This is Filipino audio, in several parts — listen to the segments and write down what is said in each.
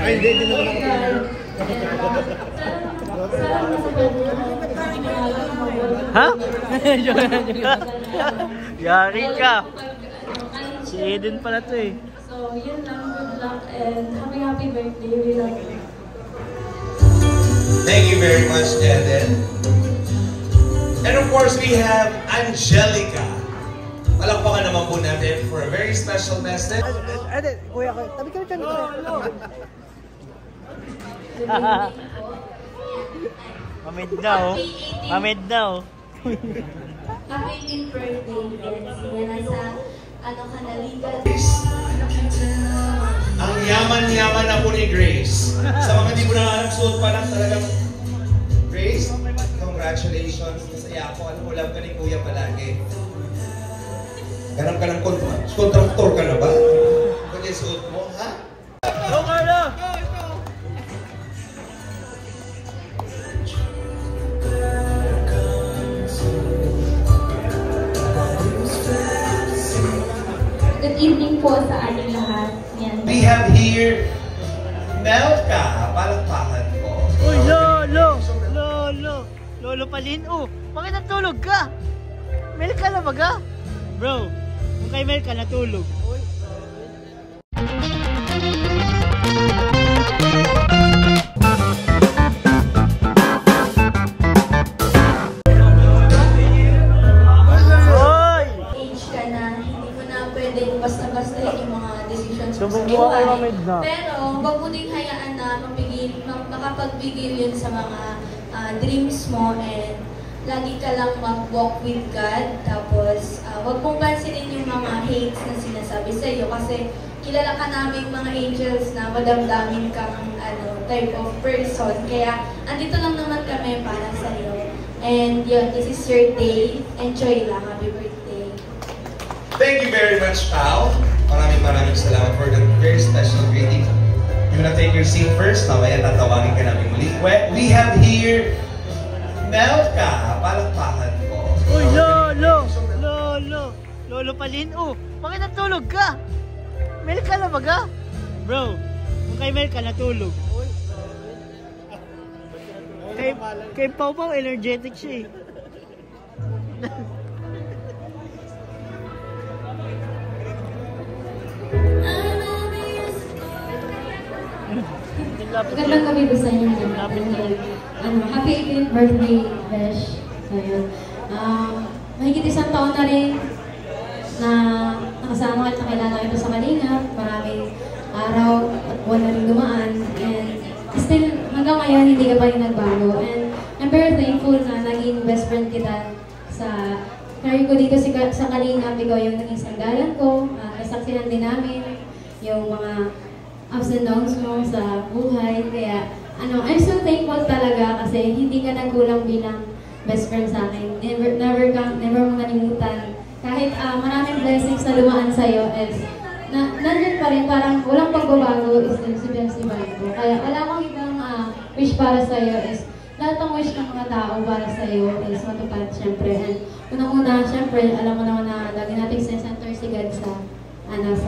Hindi naman ako. Ha? Yari ka. Si Eden pala to eh. So, yun lang. Good luck and happy birthday. We love you. Thank you very much, Eden. And of course, we have Angelica. Palakpakan naman po natin for a very special message. Eden, kuya ko. Tabi ka na dyan. Mamid daw. Mamid daw. Happy 18th birthday, Vince. Yan, nasa, ka na, legal. Ang yaman-yaman na po ni Grace. Sa mga hindi mo na suot pa lang talagang Grace, congratulations. Masaya ako. Alam mo, love ka ni Kuya palagi. Ganang ka ng kontraktor ka na ba? Kung yung suot mo, ha? Go, Carlo! Good evening po sa ating lahat. Yan. We have here Melka. Palakpakan ko. Uy, Lolo! Lolo! Lolo Palin, oh! Bakit natulog ka? Melka na baga? Bro, kung kay Melka natulog. Basta-basta yung mga decisions So, mo sa buhay. na. Pero, wag mo din hayaan na makapagbigil yun sa mga dreams mo and lagi ka lang mag-walk with God. Tapos, wag mong pansinin yung mga hates na sinasabi sa iyo kasi kilala ka namin mga angels na madamdamin kang type of person. Kaya, andito lang naman kami para sa iyo. And yun, this is your day. Enjoy lang. Happy birthday. Thank you very much, Pao. Maraming salamat for the very special greeting. You wanna take your seat first? Mamaya tatawagin ka namin muli. We have here Melka. Palakpakan ko. Uy, Lolo! Lolo! Lolo Palin, oh! Bakit natulog ka? Melka na baga? Bro, kung kay Melka natulog. Kay Pao Pao energetic siya eh. Magandang gabi po sa inyo. Happy 18th birthday, Besh. So, yun. Mahigit isang taon na rin na nakasama at nakilala ito sa Kalingap. Maraming araw at buwan na rin dumaan. And still, hanggang ngayon, hindi ka pa rin nagbago. And I'm very thankful na naging best friend kita sa career ko dito sa Kalingap. Ikaw yung naging sanggalan ko. Kasaksihan din namin yung mga ups and downs mo sa buhay. Kaya, I'm so thankful talaga kasi hindi ka nagkulang bilang best friend sa akin. Never mo nalimutan. Kahit maraming blessings na lumaan sa'yo is, nandyan pa rin, parang walang pagbabago is si Bestie Bible. Kaya wala akong ibang wish para sa'yo is, lahat ng wish ng mga tao para sa'yo is matupad, syempre. And unang-una, syempre, alam mo naman na lagi natin center si God sa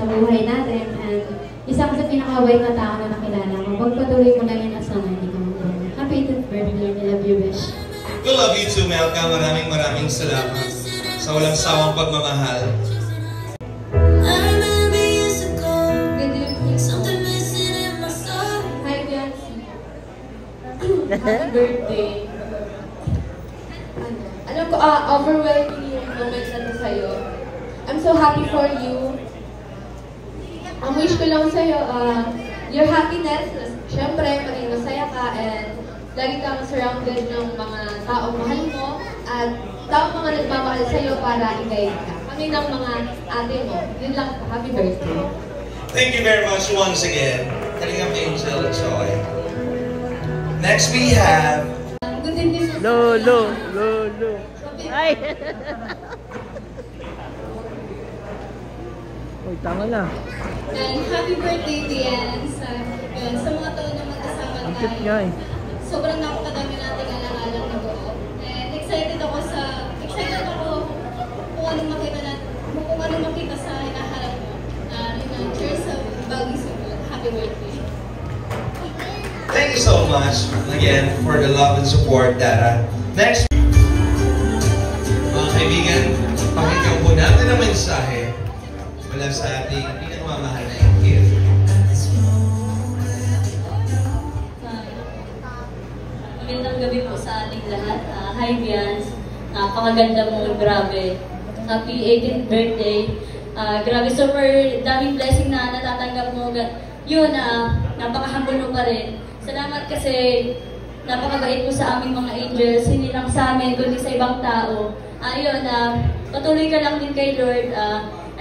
buhay natin. And isa ka sa pinaka-white na tao na nakilala mo. Pagpatuloy mo lang yun at sana hindi ka mag-alala. Happy 18th birthday. I love you, Besh. We love you too, Melka. Maraming salamat sa walang sawang pagmamahal. Good evening. Hi, Biancy. Happy birthday. Alam ko, overwhelming yung moment na to sa'yo. I'm so happy for you. Ang wish ko lang sa'yo, your happiness, syempre, maging masaya ka, and lagi kang surrounded ng mga taong mahal mo, at taong mga nagmamahal sa'yo para i-guide ka. Kami ng mga ate mo. Yun lang po. Happy birthday. Thank you very much once again. Kalingap Angel Joy. Next we have Good evening. Lolo! Ay! Uy, tama na. And happy birthday, Diane. Sa mga taon na magkasama Ang cute nga tayo. eh. Sobrang napakadami nating alaala na buo. And excited ako kung anong makita sa hinaharap mo. Cheers sa bagong sumunod. Happy birthday. you so much again for the love and support, Dara. Next, mga kaibigan, pakinggan po natin ang mensahe mula sa ating pinakamamahal na gift. Magandang gabi po sa ating lahat. Hi, Bians. Napakaganda mo, grabe. Happy 18th birthday. Grabe, super daming blessing na natatanggap mo. Yun, napaka-humble mo pa rin. Salamat kasi napakabait mo sa aming mga angels, hindi lang sa amin, kundi sa ibang tao. Ayun, patuloy ka lang din kay Lord.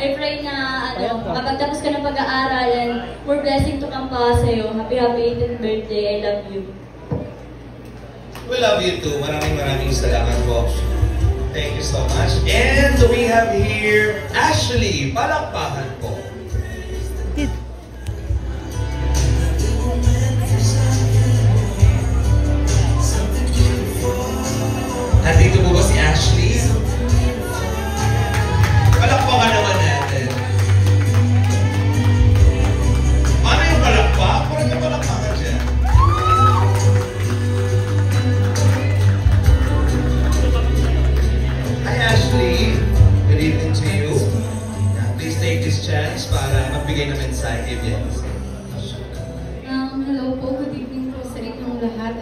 I pray na makapagtapos ka ng pag-aaral and more blessing to come pa sa'yo. Happy 18th birthday. I love you. We love you too. Maraming salamat po. Thank you so much. And we have here Ashley. Palakpakan po. Nandito po ba si Ashley? Palakpakan naman natin. Ano yung palakpak? Parang ka palakpakan siya. Hi Ashley, good evening to you. Please take this chance para magbigay ng mensahe kay Bians. Hello po, good evening po sa inyong lahat.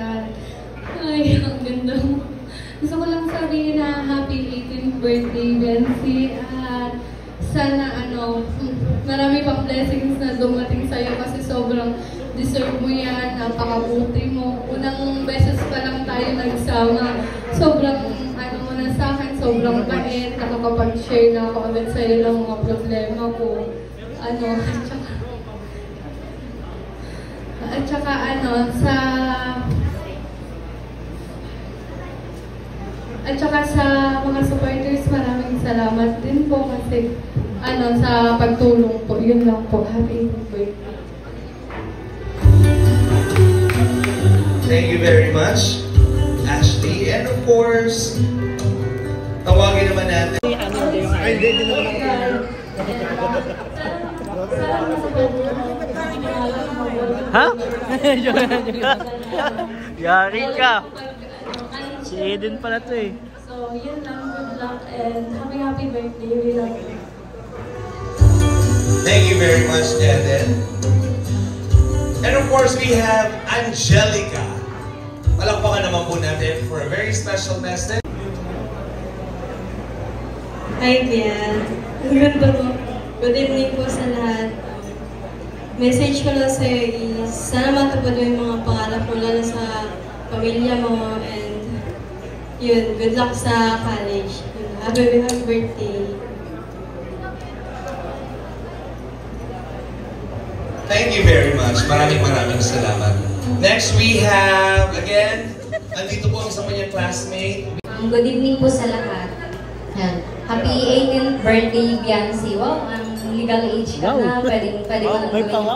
Ay, ang ganda mo. Gusto ko lang sabihin na happy 18th birthday, Bensi. At sana marami pang blessings na dumating sa'yo kasi sobrang deserve mo yan, napakabuti mo. Unang beses pa lang tayo nagsama. Sobrang mo na sa akin, sobrang bait. Nakakapag-share na ako agad sa'yo ng mga problema ko. At saka sa mga supporters, maraming salamat din po kasi sa pagtulong po. Yun lang po. Happy birthday. Thank you very much, Ashley. And of course, tawagin naman natin. Ay, hindi naman ako. Ha? Yari ka. Si Eden pala to eh. So, yun lang. Good luck and happy birthday. We love you. Thank you very much, Eden. And of course, we have Angelica. Palakpakan naman po natin for a very special message. Hi, Bian. Ang ganda mo. Good evening po sa lahat. Message ko lang sa'yo is, sana matupad mo yung mga pangarap mo, lalo sa pamilya mo, and yun, good luck sa college. Happy birthday. Thank you very much. Maraming salamat. Next, we have, again, nandito po ang isa pa niyang classmate. Good evening po sa lahat. Yan. Happy 18th birthday, Biancy. Wow, ang legal age ka na. Pwede ka na gawin yung mga gusto mo.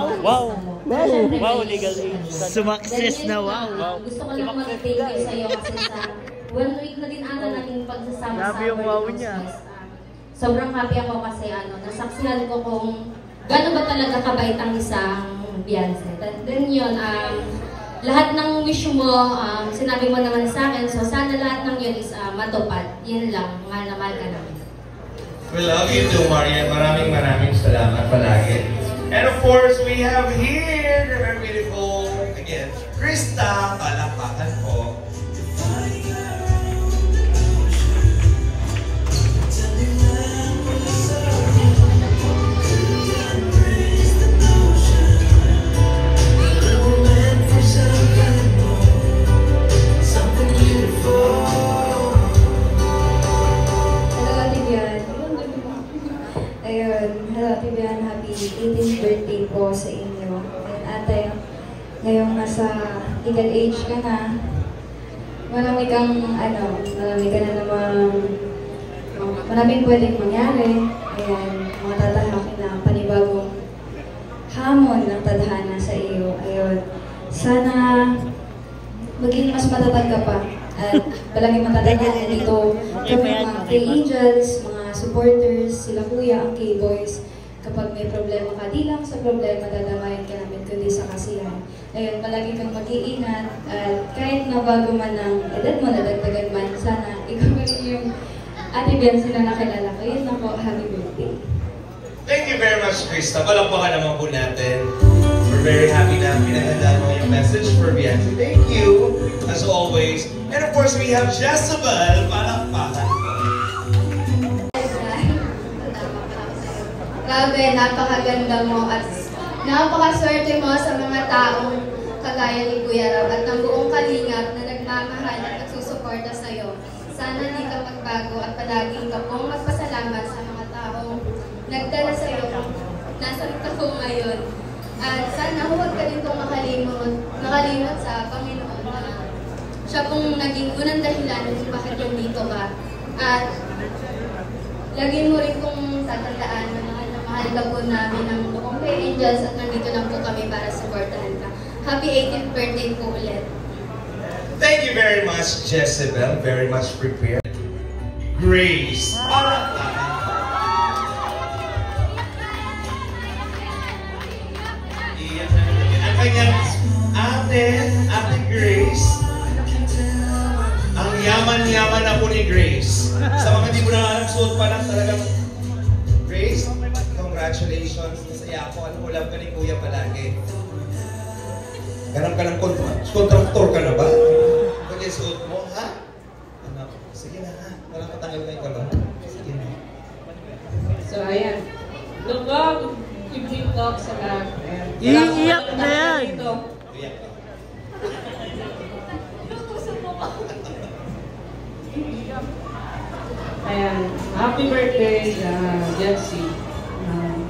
Wow, legal age. Sumakses na wow. Gusto ko lang mag-thank you sa'yo kasi sa 1 week na din ata nating pagsasama sa Grabe yung wow niya. Sobrang happy ako kasi nasaksihan ko kung gaano ba talaga kabait ang isang Biancy. Then yun, lahat ng wish mo, sinabi mo naman sa akin, so sana lahat ng yun is matupad. Yan lang, mahal na mahal ka namin. We love you too, Marian. Maraming salamat palagi. And of course, we have here the very beautiful, again, Krista. Palakpakan po. Happy 18th birthday po sa inyo. And ate, ngayong nasa legal age ka na, marami ka na namang, maraming pwedeng mangyari. Ayan, mga tatahakin na panibagong hamon ng tadhana sa iyo. Ayun, sana maging mas matatag ka pa. At palagi matatandaan dito kami mga K-Angels, mga supporters, sila kuya, ang K-Boys. Kapag may problema ka, di lang sa problema, dadamayan ka namin kundi sa kasiyahan. Ayun, palagi kang mag-iingat at kahit na bago man ang edad mo, nadagdagan man, sana ikaw pa rin yung Ate Biancy na nakilala ko. Yun ako, happy birthday. Thank you very much, Krista. Palakpakan naman po natin. We're very happy na pinaghandaan mo yung message for Biancy. Thank you, as always. And of course, we have Jezebel. Palakpakan. Grabe, napakaganda mo at napakaswerte mo sa mga taong kagaya ni Kuya Rob at ng buong kalingap na nagmamahal at nagsusuporta sa'yo. Sana di ka magbago at palaging ka pong magpasalamat sa mga taong nagdala sa'yo kung nasa ka po ngayon. At sana huwag ka rin pong makalimot sa Panginoon na siya pong naging unang dahilan kung bakit yung dito ka. At lagi mo rin pong tatandaan na mahal ka po namin ng buong kay Angels at nandito lang po kami para supportahan ka. Happy 18th birthday po ulit. Thank you very much, Jezebel. Very much prepared. Grace. Ang kanyang Ate Grace. Ang yaman-yaman na po ni Grace. Sa mga di mo na suot pa lang talagang Grace, congratulations. Masaya ako. Alam mo, love ka ni Kuya palagi. Ganap ka ng kontraktor ka na ba? Kung yung suot mo, ha? Ano? Sige na, ha? Walang patanggal na yung kalong. Sige na. So, ayan. Lugog, evening talk sa lahat. Iiyak na yan! Iyak ka. Ayan. Happy birthday, Jesse.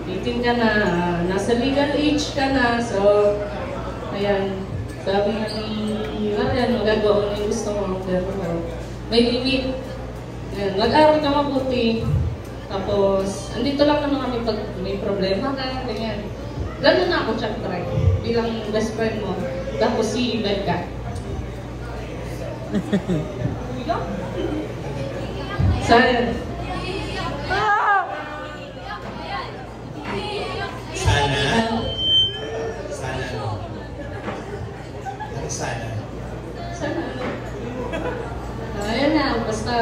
18 ka na, nasa legal age ka na, so, ayan. Sabi nga ni Marian, magagawa mo yung gusto mo, pero may limit. Ayan, mag-aral ka mabuti. Tapos, andito lang naman kami pag may problema ka, ganyan. Ganun na ako, syempre, bilang best friend mo. Tapos si Becca. Sana. Sana. Ayan na, basta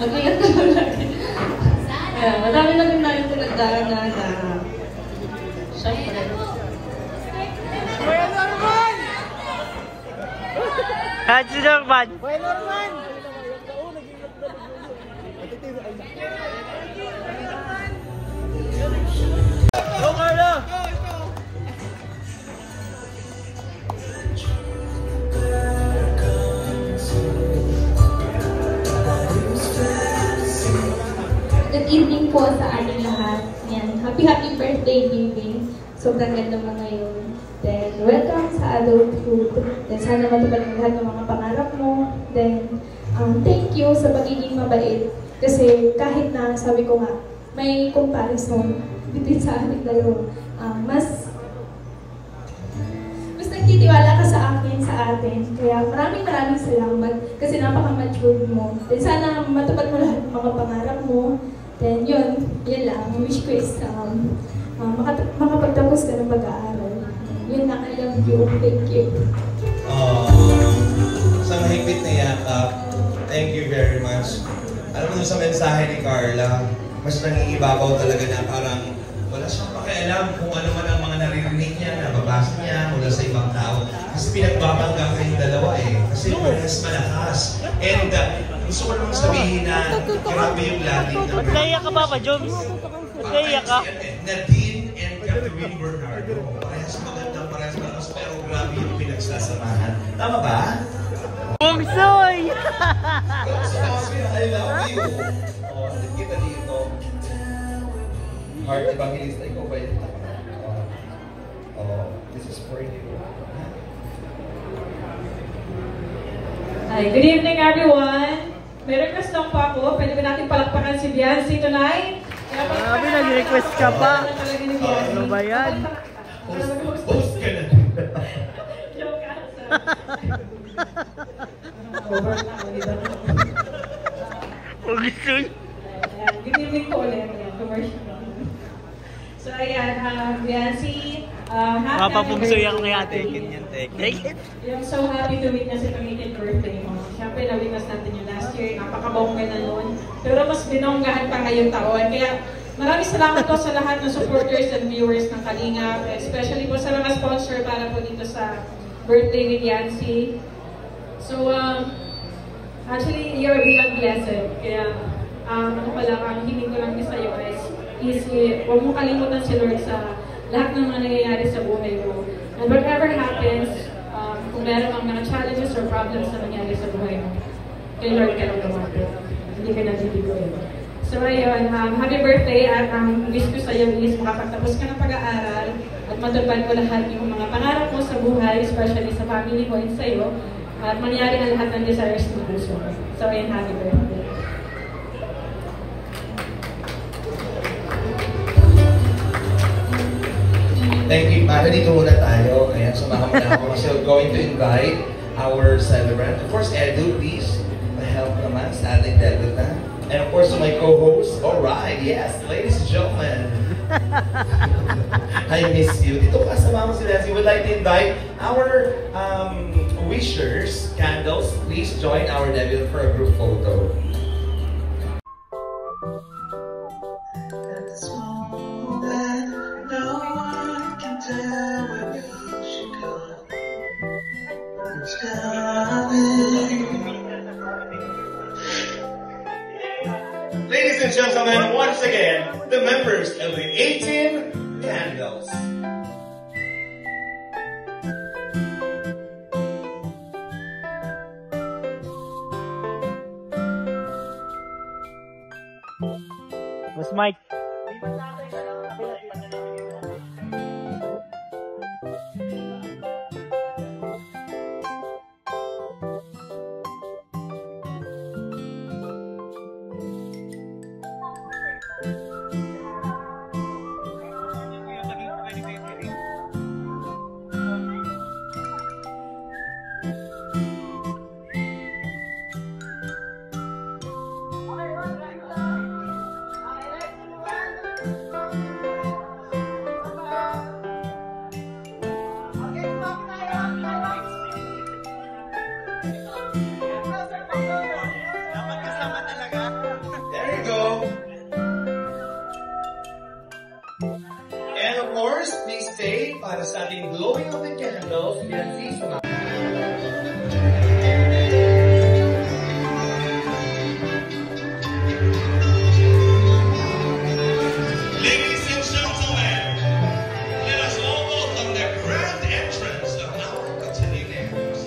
mag-ingat ka lagi. Ayan, madami na rin namin pinagdaan na syempre. At si Norman! Go, Carlo! Good evening po sa ating lahat. Yan. Happy birthday, Bing. Sobrang ganda mo ngayon. Then, welcome sa adulthood. Then, sana matupad ang lahat ng mga pangarap mo. Then, thank you sa pagiging mabait. Kasi kahit na, sabi ko nga, may comparison between sa ating dalawa. Mas nagtitiwala ka sa akin, sa atin. Kaya maraming salamat kasi napaka-mature mo. Then, sana matupad mo lahat ng mga pangarap mo. Then, yun lang. Wish ko is makapagtapos ka ng pag-aaral. Yun lang, I love you. Thank you. Sa mahigpit na yakap, thank you very much. Alam mo sa mensahe ni Carla, mas nangingibabaw talaga na parang wala siyang pakialam kung ano man ang mga naririnig niya, nababasa niya mula sa ibang tao. Kasi pinagbabangga kayong dalawa eh. Kasi parehas malakas. And gusto ko naman sabihin na grabe yung lating ng... Ba't naiyak ka, Papa Joms? Ba't naiyak ka? Nadine and Catherine Bernardo. Parehas magandang, parehas malakas, pero grabe yung pinagsasamahan. Tama ba? Bongsoy! I love you. Kita dito. Heart Evangelista, ikaw ba yun? This is for you. Hi, good evening everyone. May request lang po ako. Pwede ba natin palakpakan si Biancy tonight? Grabe, nag-request ka pa. Ano ba yan? Host ka na. Joke ka. Bongsoy! Good evening po ulit. Commercial. So ayan, Biancy, happy Papapungsoy ako kay ate. Take it. I'm so happy to witness itong 18th birthday mo. Siyempre, na-witness natin yung last year. Napakabongga na noon. Pero mas binonggahan pa ngayong taon. Kaya maraming salamat po sa lahat ng supporters and viewers ng Kalingap. Especially po sa mga sponsor para po dito sa birthday with Yancy. So, actually, you're beyond blessed. Kaya, ano pala, ang hiling ko lang sa'yo is huwag mo kalimutan si Lord sa lahat ng mga nangyayari sa buhay mo. And whatever happens, kung meron kang mga challenges or problems na nangyayari sa buhay mo, kay Lord ka lang lumapit. Hindi ka natitigoy. So ayun, happy birthday at ang wish ko sa'yo is makapagtapos ka ng pag-aaral at matupad mo lahat yung mga pangarap mo sa buhay, especially sa family mo and sa'yo, at mangyari ang lahat ng desires ng puso mo. So ayun, happy birthday. Thank you. Nandito muna tayo. Ayan, sumahan mo na ako kasi we're going to invite our celebrant. Of course, Edu, please. Help naman sa ating debutant. And of course, to my co-host. Alright, yes, ladies and gentlemen. I miss you. Dito kasama mo si Nancy. We'd like to invite our wishers, candles. Please join our debut for a group photo. Ladies and gentlemen, once again, the members of the 18 Candles. Mas Mike. Para sa ating glowing of the candles, Yancy. Ladies and gentlemen, let us all welcome the grand entrance of our cotilionaires.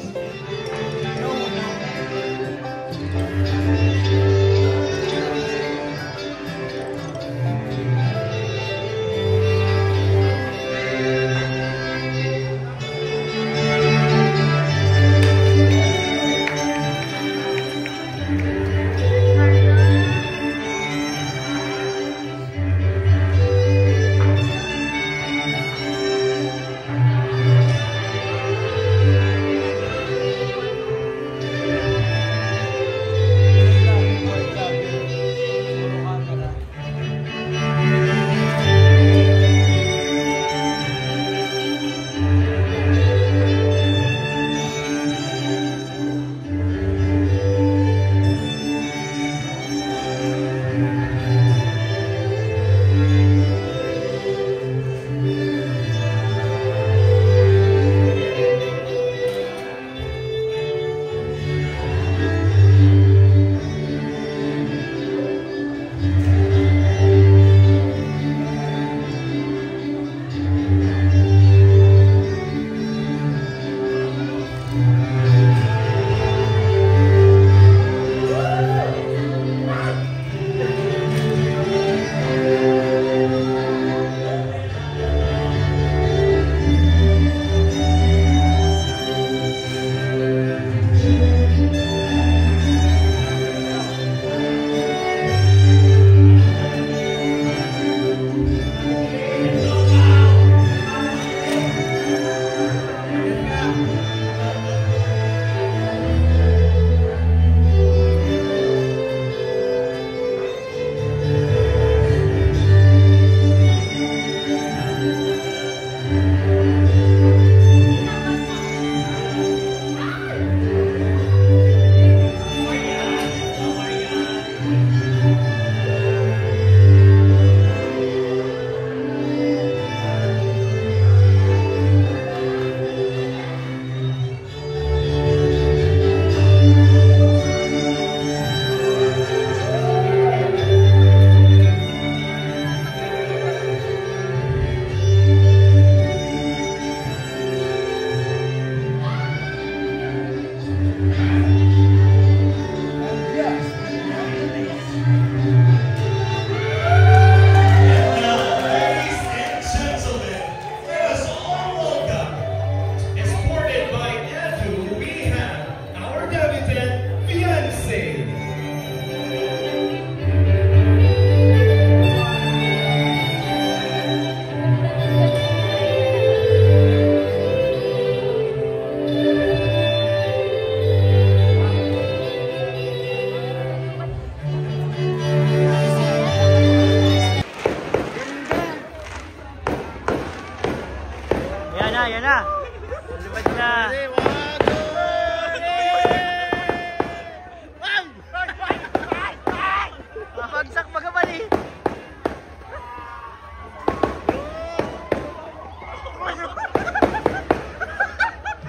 Lipad na. Bagsak magabali.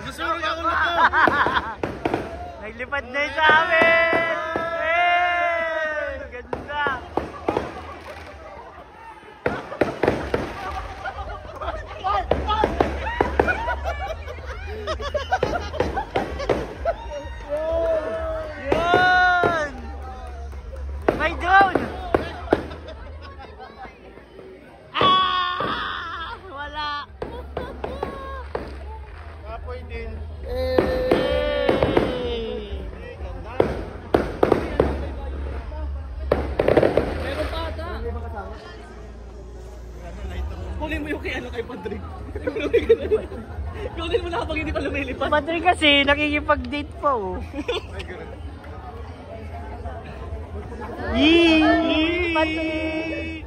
Susurog ako na to. Naglipad na yung sa amin. Ganda. Yun! May drone! Wala! Kapoy din. Kunin mo yung kay ano kay Patrick. Kunin mo na kapag hindi pa lumilipad. Patrick kasi nakikipag-date pa oh. Yee! Patrick!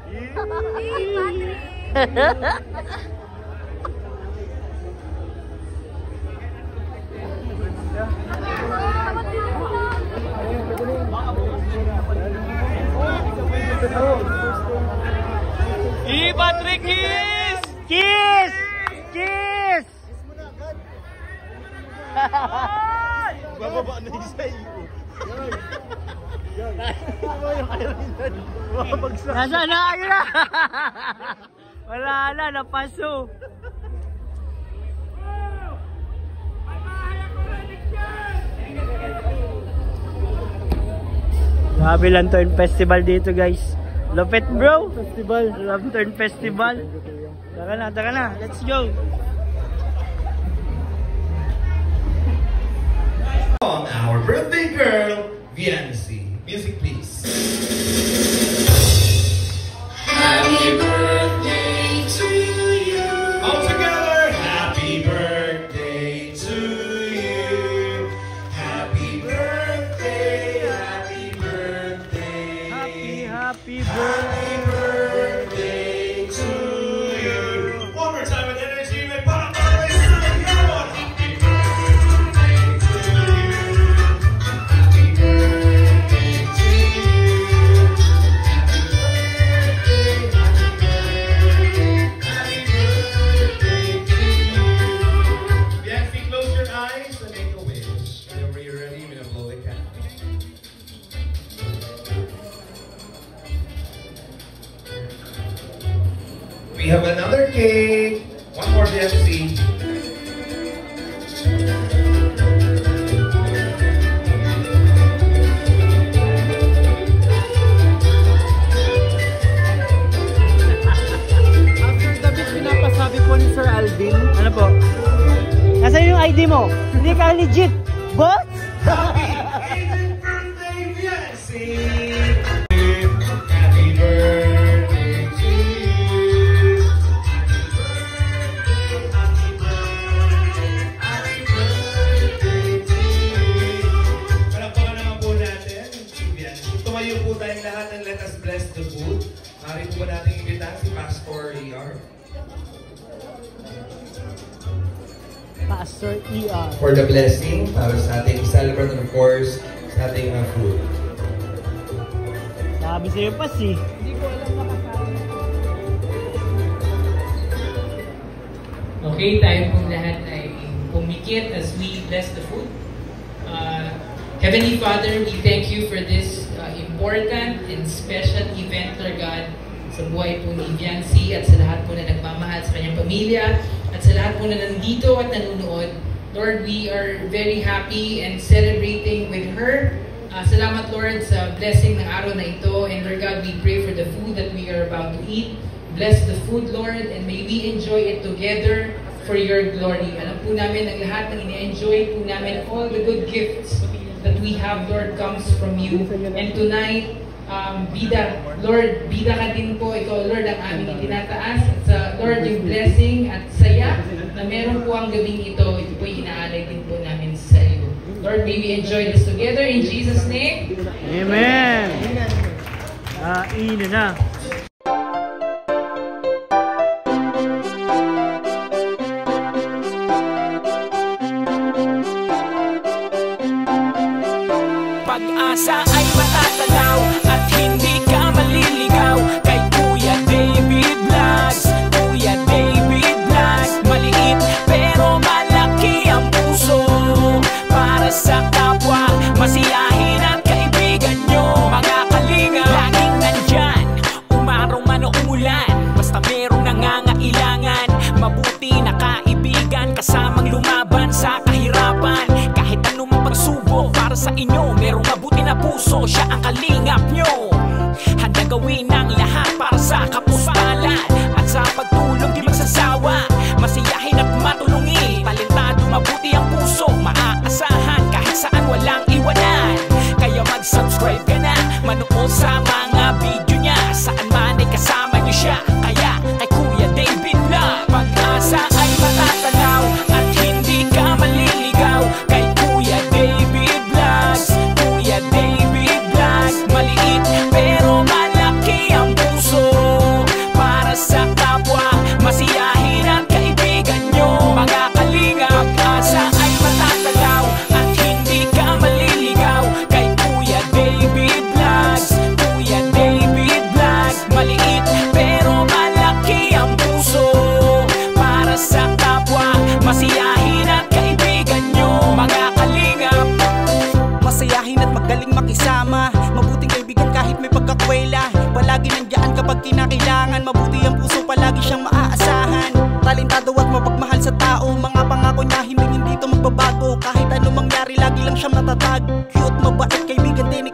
Patrick, kiss! Kiss! Kiss! Bababa na yung sa'yo. Nasaan na? Ayun na! Wala na, napaso. Grabe Lantern Festival dito guys. Lupit bro! Festival. Lantern Festival. Tara na, let's go! Our birthday girl, Viancy. Music please. Happy birthday to you. All together. Happy birthday to you. Happy birthday, happy birthday. Happy birthday. Happy birthday to you. One more time with energy. May parang parang isa na yun. Happy birthday to you. Happy birthday to you. Happy birthday to you. Biancy, close your eyes and make a wish. Whenever you're ready, I'm gonna blow the candle. We have another cake. One more Biancy. After the beat, pinapasabi po ni Sir Alvin. Ano po? Nasaan yung ID mo? Hindi ka legit, boss? Happy birthday, Biancy! Happy birthday to you. Happy birthday to you. Palakpakan naman po natin si Biancy. Tumayo po tayong lahat and let us bless the food. Maaari po ba natin imbitahan si Pastor ER? Pastor ER. For the blessing, para sa ating celebrant and of course, sa ating food. Sabi sa'yo pa si. Okay, tayo pong lahat ay pumikit as we bless the food. Heavenly Father, we thank you for this important and special event, Lord God, sa buhay po ni Viancy at sa lahat po na nagmamahal sa kanyang pamilya at sa lahat po na nandito at nanonood. Lord, we are very happy and celebrating with her. Salamat, Lord, sa blessing ng araw na ito. And Lord God, we pray for the food that we are about to eat. Bless the food, Lord, and may we enjoy it together for your glory. Alam po namin ang lahat ng ine-enjoy po namin, all the good gifts that we have, Lord, comes from you. And tonight, bida, Lord, bida ka din po. Ikaw, Lord, ang aming itinataas. At sa, Lord, yung blessing at saya na meron po ang gabing ito, ito po inaalay din po namin sa iyo. Lord, may we enjoy this together in Jesus' name. Amen. Ina na. puso, siya ang kalingap nyo. Handa gawin ang lahat para sa kapustalan, at sa pagtulong di magsasawa, masiyahin at matulungin. Talentado, mabuti ang puso, maaasahan kahit saan walang iwanan. Kaya mag-subscribe ka na, manood sa mga video niya, saan man ay kasama niyo siya. Kaya kay Kuya David Vlog, pag-asa ay matatanaw at hindi ka maliligaw. Kay Kuya David Vlogs, Kuya David Vlog. Maliit pero malaki ang puso, para sa kapwa, masiyahin at kaibigan nyo. Mga kalinga, pag-asa ay matatanaw at hindi ka maliligaw. Kay Kuya David Vlogs, Kuya David Vlog. Maliit pero malaki ang puso, para sa kapwa, masiyahin at kaibigan nyo. Mga kalingap, masayahin at magaling makisama, mabuting kaibigan kahit may pagkakwela. Palagi nandiyan kapag kinakailangan, mabuti ang puso, palagi siyang maaasahan. Talentado at mapagmahal sa tao, mga pangako niya hindi to magbabago. Kahit anong mangyari lagi lang siyang matatag. Cute, mabait, kaibigan din